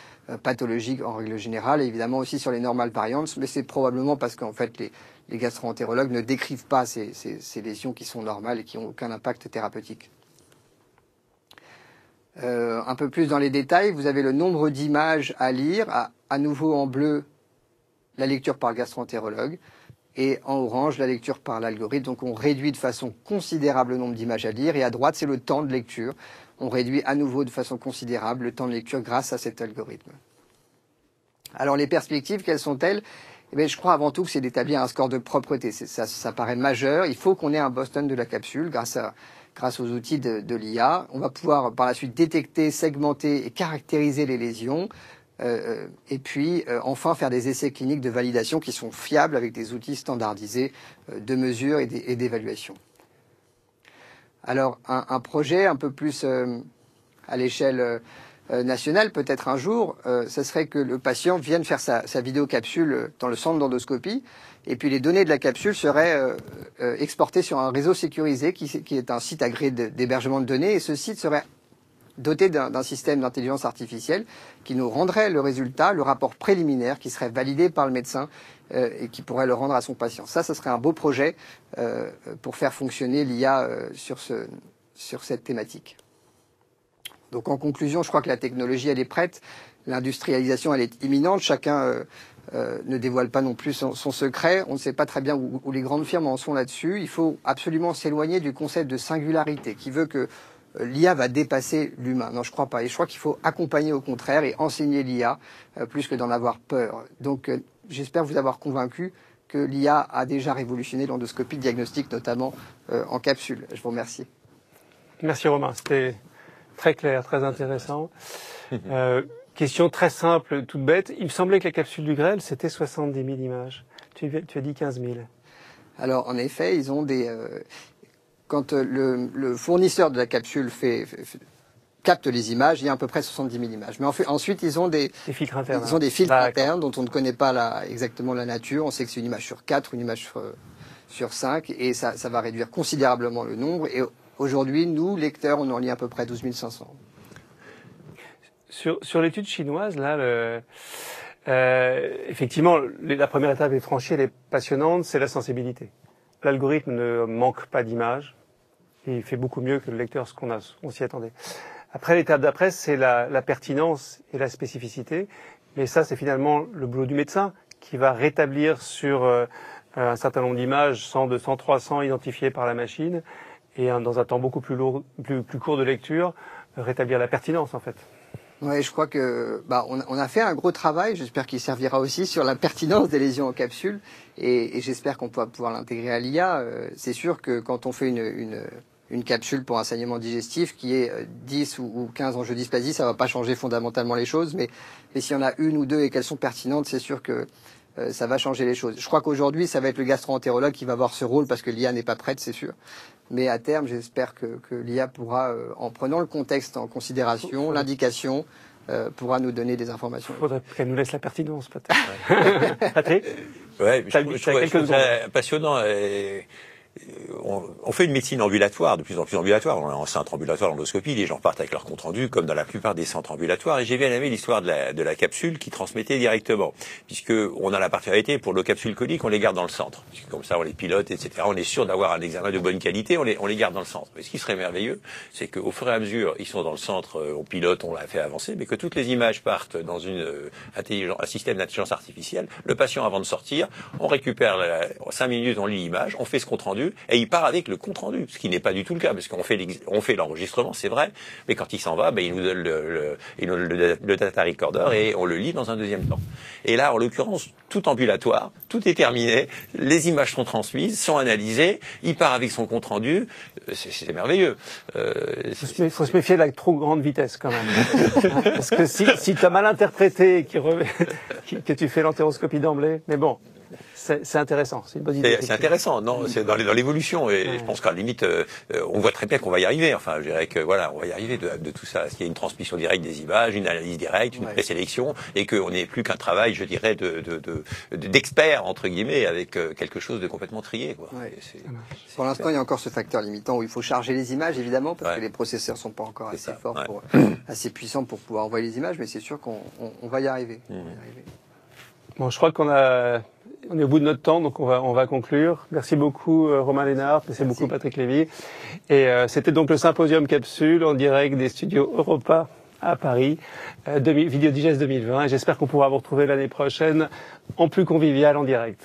pathologiques en règle générale et évidemment aussi sur les normal variants, mais c'est probablement parce qu'en fait les gastro-entérologues ne décrivent pas ces lésions qui sont normales et qui n'ont aucun impact thérapeutique. Un peu plus dans les détails, vous avez le nombre d'images à lire, à nouveau en bleu, la lecture par le gastro-entérologue, et en orange, la lecture par l'algorithme. Donc on réduit de façon considérable le nombre d'images à lire, et à droite, c'est le temps de lecture. On réduit à nouveau de façon considérable le temps de lecture grâce à cet algorithme. Alors les perspectives, quelles sont-elles? Eh bien, je crois avant tout que c'est d'établir un score de propreté. Ça paraît majeur. Il faut qu'on ait un Boston de la capsule grâce aux outils de l'IA. On va pouvoir par la suite détecter, segmenter et caractériser les lésions. Et puis enfin faire des essais cliniques de validation qui sont fiables avec des outils standardisés de mesure et d'évaluation. Alors un projet un peu plus à l'échelle nationale, peut-être un jour, ça serait que le patient vienne faire sa vidéocapsule dans le centre d'endoscopie et puis les données de la capsule seraient exportées sur un réseau sécurisé qui est un site agréé d'hébergement de données et ce site serait doté d'un système d'intelligence artificielle qui nous rendrait le résultat, le rapport préliminaire qui serait validé par le médecin et qui pourrait le rendre à son patient. Ça serait un beau projet pour faire fonctionner l'IA sur cette thématique. Donc en conclusion, je crois que la technologie, elle est prête. L'industrialisation, elle est imminente. Chacun ne dévoile pas non plus son secret. On ne sait pas très bien où les grandes firmes en sont là-dessus. Il faut absolument s'éloigner du concept de singularité qui veut que l'IA va dépasser l'humain. Non, je crois pas. Et je crois qu'il faut accompagner au contraire et enseigner l'IA plus que d'en avoir peur. Donc, j'espère vous avoir convaincu que l'IA a déjà révolutionné l'endoscopie diagnostique, notamment en capsule. Je vous remercie. Merci Romain, c'était très clair, très intéressant. Question très simple, toute bête. Il me semblait que la capsule du grêle, c'était 70 000 images. Tu as dit 15 000. Alors, en effet, ils ont des... Quand le fournisseur de la capsule capte les images, il y a à peu près 70 000 images. Mais ensuite, ils ont des filtres internes. Ils ont des filtres internes dont on ne connaît pas exactement la nature. On sait que c'est une image sur 4, une image sur 5, et ça va réduire considérablement le nombre. Et aujourd'hui, nous, lecteurs, on en lit à peu près 12 500. Sur l'étude chinoise, là, effectivement, la première étape est franchie, elle est passionnante, c'est la sensibilité. L'algorithme ne manque pas d'images. Il fait beaucoup mieux que le lecteur, on s'y attendait. Après, l'étape d'après, c'est la pertinence et la spécificité. Mais ça, c'est finalement le boulot du médecin qui va rétablir sur un certain nombre d'images, 100, 200, 300 identifiées par la machine, et dans un temps beaucoup plus court de lecture, rétablir la pertinence, en fait. Ouais, je crois que on a fait un gros travail. J'espère qu'il servira aussi sur la pertinence des lésions en capsule, et j'espère qu'on pourra pouvoir l'intégrer à l'IA. C'est sûr que quand on fait une capsule pour un saignement digestif qui est 10 ou 15 enjeux dysplasie, ça va pas changer fondamentalement les choses. Mais s'il y en a une ou deux et qu'elles sont pertinentes, c'est sûr que ça va changer les choses. Je crois qu'aujourd'hui, ça va être le gastro-entérologue qui va avoir ce rôle parce que l'IA n'est pas prête, c'est sûr. Mais à terme, j'espère que l'IA pourra, en prenant le contexte en considération, l'indication, pourra nous donner des informations. Il faudrait qu'elle nous laisse la pertinence, peut-être. Patrick ? Ouais, je trouve ça passionnant. On fait une médecine ambulatoire, de plus en plus ambulatoire. On est en centre ambulatoire, l'endoscopie, les gens partent avec leur compte rendu, comme dans la plupart des centres ambulatoires. Et j'ai bien aimé l'histoire de la capsule qui transmettait directement, puisque on a la particularité pour nos capsules coliques, on les garde dans le centre, puisque comme ça on les pilote, etc. On est sûr d'avoir un examen de bonne qualité, on les garde dans le centre. Mais ce qui serait merveilleux, c'est qu'au fur et à mesure, ils sont dans le centre, on pilote, on l'a fait avancer, mais que toutes les images partent dans un système d'intelligence artificielle. Le patient, avant de sortir, on récupère 5 minutes, on lit l'image, on fait ce compte rendu. Et il part avec le compte rendu, ce qui n'est pas du tout le cas, parce qu'on fait l'enregistrement, c'est vrai, mais quand il s'en va, il nous donne le data recorder et on le lit dans un deuxième temps. Et là, en l'occurrence, tout ambulatoire, tout est terminé, les images sont transmises, sont analysées, il part avec son compte rendu, c'est merveilleux. Il faut se méfier de la trop grande vitesse quand même, parce que si tu as mal interprété que tu fais l'entéroscopie d'emblée, mais bon. C'est intéressant, c'est une bonne idée. C'est intéressant, non, c'est dans l'évolution, et je pense qu'à la limite, on voit très bien qu'on va y arriver. Enfin, je dirais que voilà, on va y arriver de tout ça. Il y a une transmission directe des images, une analyse directe, une présélection, et qu'on n'est plus qu'un travail, je dirais, d'expert entre guillemets, avec quelque chose de complètement trié, quoi. Ouais. Pour l'instant, il y a encore ce facteur limitant où il faut charger les images, évidemment, parce que les processeurs sont pas encore assez forts, assez puissants pour pouvoir envoyer les images, mais c'est sûr qu'on va y arriver. Bon, je crois qu'on est au bout de notre temps, donc on va conclure. Merci beaucoup Romain Lénard, merci beaucoup Patrick Lévy. Et c'était donc le symposium capsule en direct des studios Europa à Paris, Vidéo Digest 2020. Et j'espère qu'on pourra vous retrouver l'année prochaine en plus convivial en direct.